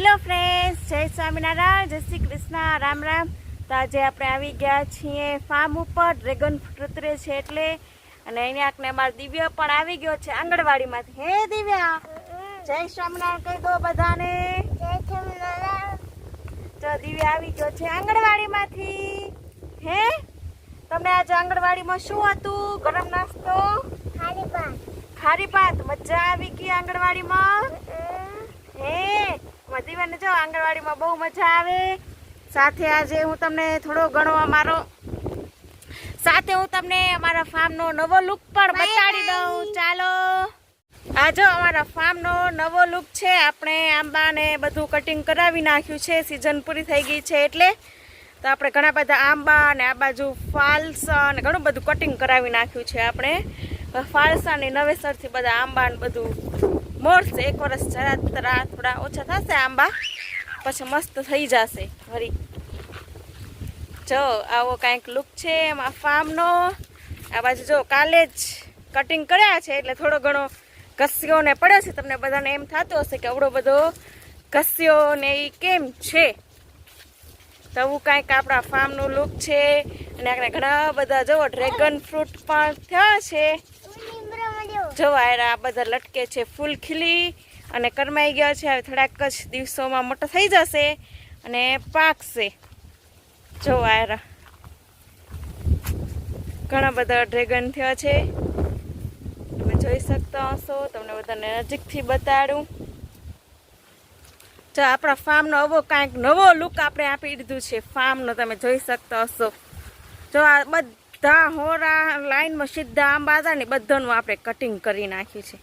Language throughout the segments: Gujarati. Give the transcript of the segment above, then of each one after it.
હેલો ફ્રેન્ડ્સ, જય સ્વામિનારાયણ, જય શ્રી કૃષ્ણ, રામ રામ. તો આજે આપણે આવી ગયા છીએ ફાર્મ ઉપર. ડ્રેગન ફ્રૂટ ઉતરે છે એટલે. અને અહીંયા અમારા દિવ્ય પણ આવી ગયો છે આંગણવાડીમાંથી. હે દિવ્યા, જય સ્વામિનારાયણ કહી દો બધાને. જય સ્વામિનારાયણ. તો દિવ્યા આવી ગયો છે આંગણવાડીમાંથી. હે, તમને આજે આંગણવાડીમાં શું હતું? ગરમ નાસ્તો, ખારી ભાત. ખારી ભાત. મજા આવી ગઈ આંગણવાડીમાં? હે, દિવ્યાને જો આંગણવાડીમાં બહુ મજા આવે. સાથે આજે હું તમને થોડો ઘણો અમારા ફાર્મનો નવો લુક પણ બતાડી દઉં. ચાલો, આ જો અમારા ફાર્મનો નવો લુક છે. આપણે આંબાને બધું કટિંગ કરાવી નાખ્યું છે, સિઝન પૂરી થઈ ગઈ છે એટલે. તો આપણે ઘણા બધા આંબા અને આ બાજુ ફાલસા અને ઘણું બધું કટિંગ કરાવી નાખ્યું છે. આપણે ફાલસાની નવેસરથી બધા આંબા ને બધું મોરશે. એક વર્ષ જરા થોડા ઓછા થશે આંબા, પછી મસ્ત થઈ જશે વળી. જો આવો કાંઈક લુક છે એમાં ફાર્મનો. આ બાજુ જો કાલે જ કટિંગ કર્યા છે એટલે થોડો ઘણો ઘસ્યો ને પડ્યો છે. તમને બધાને એમ થતું હશે કે આવડો બધો ઘસ્યો ને એ કેમ છે. તો આવું કાંઈક આપણા ફાર્મનું લુક છે. અને આપણે ઘણા બધા જો ડ્રેગન ફ્રૂટ પણ થયા છે. જો આ બધા લટકે છે, ફૂલ ખીલી અને કરમાઈ ગયા છે. હવે થોડાક જ દિવસોમાં મોટો થઈ જશે અને પાકશે. જો આ ઘણા બધા ડ્રેગન થયા છે, તમે જોઈ શકતા હશો. તમને બધાને નજીકથી બતાડું. જો આપણા ફાર્મનો આવો કાંઈક નવો લુક આપણે આપી દીધું છે ફાર્મનો, તમે જોઈ શકતા હશો. જો આ બધા હોરા લાઈનમાં સીધા આંબા હતા ને બધાનું આપણે કટિંગ કરી નાખ્યું છે.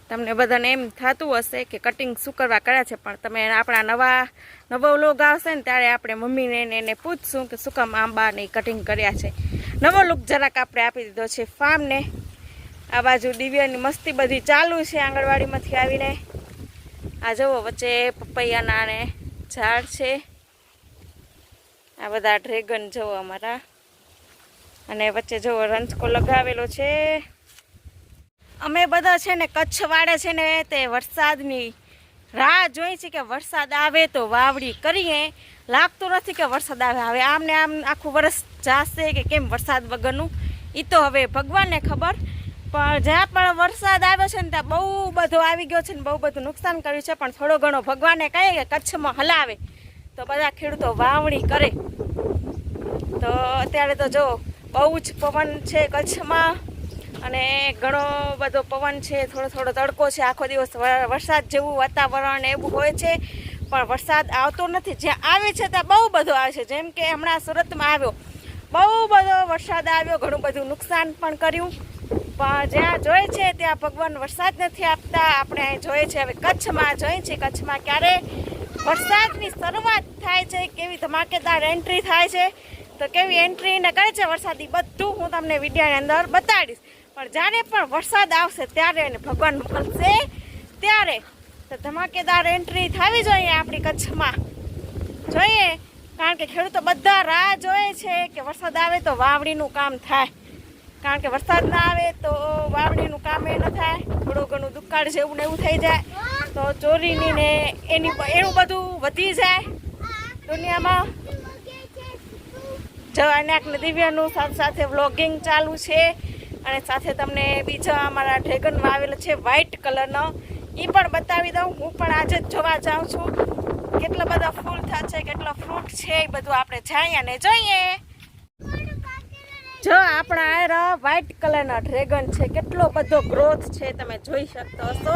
તમને બધાને એમ થતું હશે કે કટિંગ શું કરવા કર્યા છે, પણ તમે આપણા નવો લોગ આવશે ને ત્યારે આપણે મમ્મીને એને પૂછશું કે શું કામ આંબાને કટિંગ કર્યા છે. નવો લુક જરાક આપણે આપી દીધો છે ફાર્મને. આ બાજુ દિવ્યાની મસ્તી બધી ચાલુ છે આંગણવાડીમાંથી આવીને. આ જુઓ વચ્ચે પપૈયાના ને ઝાડ છે. આ બધા ડ્રેગન જુઓ અમારા. અને વચ્ચે જુઓ રંચકો લગાવેલો છે. અમે બધા છે ને કચ્છ વાળે છે ને તે વરસાદની રાહ જોઈ છે કે વરસાદ આવે તો વાવડી કરીએ. લાગતું નથી કે વરસાદ આવે. હવે આમને આમ આખું વરસ જાશે કે કેમ વરસાદ વગરનું એ તો હવે ભગવાનને ખબર. પણ જ્યાં પણ વરસાદ આવ્યો છે ને ત્યાં બહુ બધો આવી ગયો છે ને બહુ બધું નુકસાન કર્યું છે. પણ થોડો ઘણો ભગવાનને કહે કે કચ્છમાં હલાવે તો બધા ખેડૂતો વાવણી કરે. તો અત્યારે તો જો બહુ જ પવન છે કચ્છમાં અને ઘણો બધો પવન છે. થોડો તડકો છે. આખો દિવસ વરસાદ જેવું વાતાવરણ એવું હોય છે, પણ વરસાદ આવતો નથી. જ્યાં આવે છે ત્યાં બહુ બધો આવે છે. જેમ કે હમણાં સુરતમાં આવ્યો, બહુ બધો વરસાદ આવ્યો, ઘણું બધું નુકસાન પણ કર્યું. પણ જ્યાં જોઈએ છે ત્યાં ભગવાન વરસાદ નથી આપતા. આપણે અહીં જોઈએ છે હવે કચ્છમાં જોઈએ છે. કચ્છમાં ક્યારે વરસાદની શરૂઆત થાય છે, કેવી ધમાકેદાર એન્ટ્રી થાય છે, તો કેવી એન્ટ્રી ને કરે છે વરસાદી, બધું હું તમને વિડીયોની અંદર બતાડીશ. પણ જ્યારે પણ વરસાદ આવશે ત્યારે અને ભગવાન મોકલશે ત્યારે તો ધમાકેદાર એન્ટ્રી થવી જોઈએ આપણી કચ્છમાં. જોઈએ, કારણ કે ખેડૂતો બધા રાહ જોઈએ છે કે વરસાદ આવે તો વાવણીનું કામ થાય. કારણ કે વરસાદ ના આવે તો વાવણીનું કામ એ ન થાય. થોડું ઘણું દુકાળ જેવું ને એવું થઈ જાય તો ચોરીની ને એનું બધું વધી જાય દુનિયામાં. જો અનેકને દિવ્યાનું સાથે વ્લોગિંગ ચાલુ છે. અને સાથે તમને બીજા અમારા ડ્રેગન વાવેલો છે વ્હાઈટ કલરનો, એ પણ બતાવી દઉં. હું પણ આજે જ જોવા જાઉં છું કેટલા બધા ફૂલ થશે, કેટલો ફ્રૂટ છે, એ બધું આપણે જઈએ અને જોઈએ. જો આપણા આ વ્હાઈટ કલરના ડ્રેગન છે, કેટલો બધો ગ્રોથ છે તમે જોઈ શકતો હશો.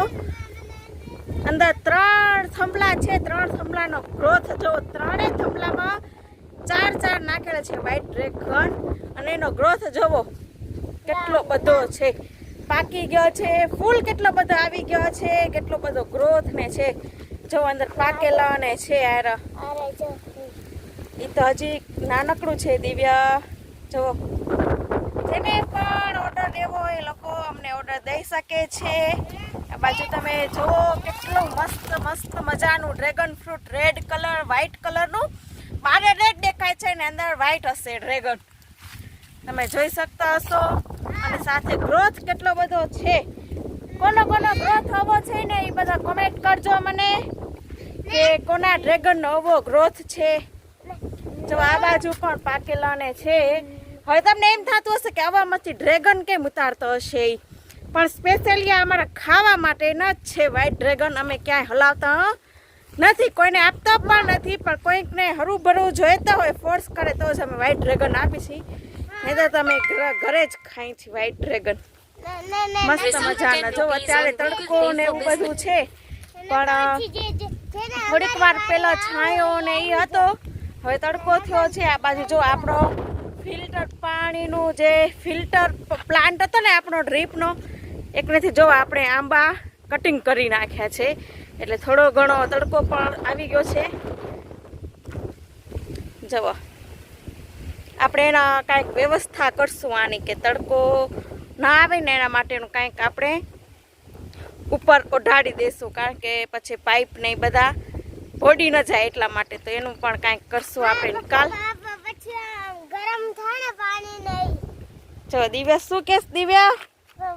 અંદર 3 થંભલા છે. 3 થંભલાનો ગ્રોથ જો 3 થંભલામાં 4 નાખેલા છે વ્હાઈટ ડ્રેગન. અને એનો ગ્રોથ જોવો કેટલો બધો છે. પાકી ગયો છે, ફૂલ કેટલો બધો આવી ગયો છે, કેટલો બધો ગ્રોથ ને છે. જો અંદર પાકેલા ને છે યાર. એ તો હજી નાનકડું છે. દિવ્યા જો જેને પણ ઓર્ડર દેવો એ લોકો અમને ઓર્ડર દઈ શકે છે. આ બાજુ તમે જુઓ કેટલું મસ્ત મજાનું dragon fruit, red colour, white કલરનું. બારે રેડ દેખાય છે ને અંદર વ્હાઈટ હશે ડ્રેગન, તમે જોઈ શકતા હશો. અને સાથે ગ્રોથ કેટલો બધો છે. કોનો ગ્રોથ આવો છે ને એ બધા કોમેન્ટ કરજો મને. કે કોના ડ્રેગનનો નવો ગ્રોથ છે. જો આ બાજુ પણ પાકેલા ને છે. હવે તમને એમ થતું હશે કે આવામાંથી ડ્રેગન કેમ ઉતારતો હશે ઈ. પણ સ્પેશિયલી અમારા ખાવા માટે ન જ છે વ્હાઈટ ડ્રેગન. અમે ક્યાંય હલાવતા નથી, કોઈને આપતા પણ નથી, પણ કોઈકને હરું જોઈતા હોય ફોર્સ કરે તો જ અમે વ્હાઈટ ડ્રેગન આપી છીએ. નહીં તો તમે ઘરે જ ખાઈ છીએ વ્હાઈટ ડ્રેગન. મસ્ત મજાના. જો અત્યારે તડકો ને એવું બધું છે, પણ થોડીક વાર પહેલા છાંયો ને એ હતો, હવે તડકો થયો છે. આ બાજુ જો આપણો ફિલ્ટર પાણીનું જે ફિલ્ટર પ્લાન્ટ હતો ને આપણો ડ્રીપનો, એકનેથી જો આપણે આંબા કટિંગ કરી નાખ્યા છે, એટલે થોડો ઘણો તડકો પણ આવી ગયો છે. જુઓ આપણે એના કાંઈક વ્યવસ્થા કરશું આની, કે તડકો ના આવે ને એના માટેનું કાંઈક આપણે ઉપર ઓઢાડી દેશું, કારણ કે પછી પાઇપ ને એ બધા ભોડી ન જાય એટલા માટે. તો એનું પણ કાંઈક કરશું આપણે નિકાલ. ગરમ થાય ને પાણી નહીં. જો દિવ્યા શું કેસ? દિવ્યા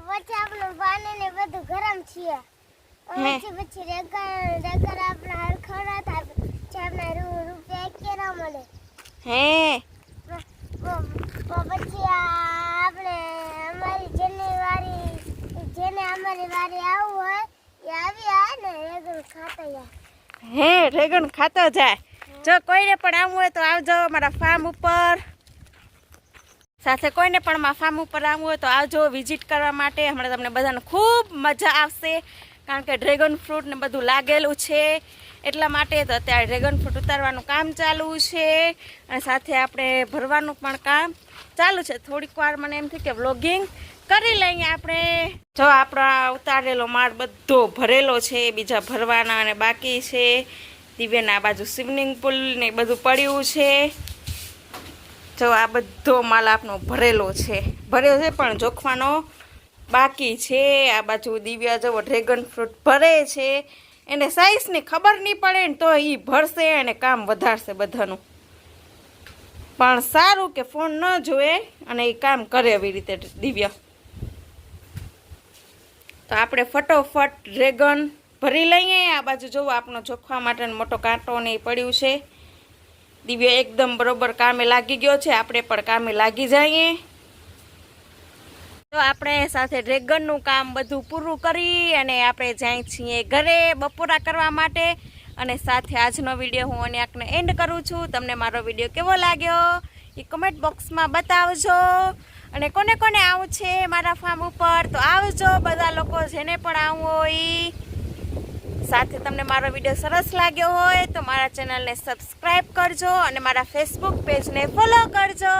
પછી આપણું પાણી ને બધું ગરમ છે. પછી રેગર આપણે હરખો ના થાય, પછી આપણે રૂપિયા કેરા મળે. હે પછી આપણે જેને અમારી વારી આવું હોય એ આવી આ ને રેગર ખાતા જાય. હે ડ્રેગન ખાતો જાય. જો કોઈને પણ આવવું હોય તો આવજો મારા ફાર્મ ઉપર. સાથે કોઈને પણ મારા ફાર્મ ઉપર આવવું હોય તો આવજો વિઝિટ કરવા માટે. હમણાં તમને બધાને ખૂબ મજા આવશે, કારણ કે ડ્રેગન ફ્રૂટ ને બધું લાગેલું છે એટલા માટે. તો અત્યારે ડ્રેગન ફ્રૂટ ઉતારવાનું કામ ચાલુ છે, અને સાથે આપણે ભરવાનું પણ કામ ચાલુ છે. થોડીક વાર મને એમ થયું કે વ્લોગિંગ કરી લઈએ આપણે. જો આપણા ઉતારેલો માળ બધો ભરેલો છે, બીજા ભરવાના અને બાકી છે. દિવ્યાના બાજુ સ્વિમિંગ પુલ ને બધું પડ્યું છે. જો આ બધો માલ આપણો ભરેલો છે, પણ જોખવાનો બાકી છે. આ બાજુ દિવ્યા જવો ડ્રેગન ફ્રૂટ ભરે છે. એને સાઈઝની ખબર નહીં પડે ને તો એ ભરશે અને કામ વધારશે બધાનું. પણ સારું કે ફોન ન જોવે અને એ કામ કરે એવી રીતે દિવ્યા. તો આપણે ફટોફટ ડ્રેગન ભરી લઈએ. આ બાજુ જોવો આપણો જોખવા માટેનો મોટો કાંટો ને એ પડ્યું છે. દિવ્યા એકદમ બરોબર કામે લાગી ગયો છે, આપણે પણ કામે લાગી જઈએ. તો આપણે સાથે ડ્રેગનનું કામ બધું પૂરું કરી અને આપણે જાય છીએ ઘરે બપોરા કરવા માટે. અને સાથે આજનો વિડીયો હું અહીંયાને એન્ડ કરું છું. તમને મારો વિડીયો કેવો લાગ્યો એ કમેન્ટ બોક્સમાં બતાવજો. અને કોને કોને આવું છે મારા ફાર્મ ઉપર તો આવજો, બધા લોકો જેને પણ આવવું હોય. સાથે તમને મારો વિડીયો સરસ લાગ્યો હોય તો મારા ચેનલને સબસ્ક્રાઈબ કરજો અને મારા ફેસબુક પેજને ફોલો કરજો.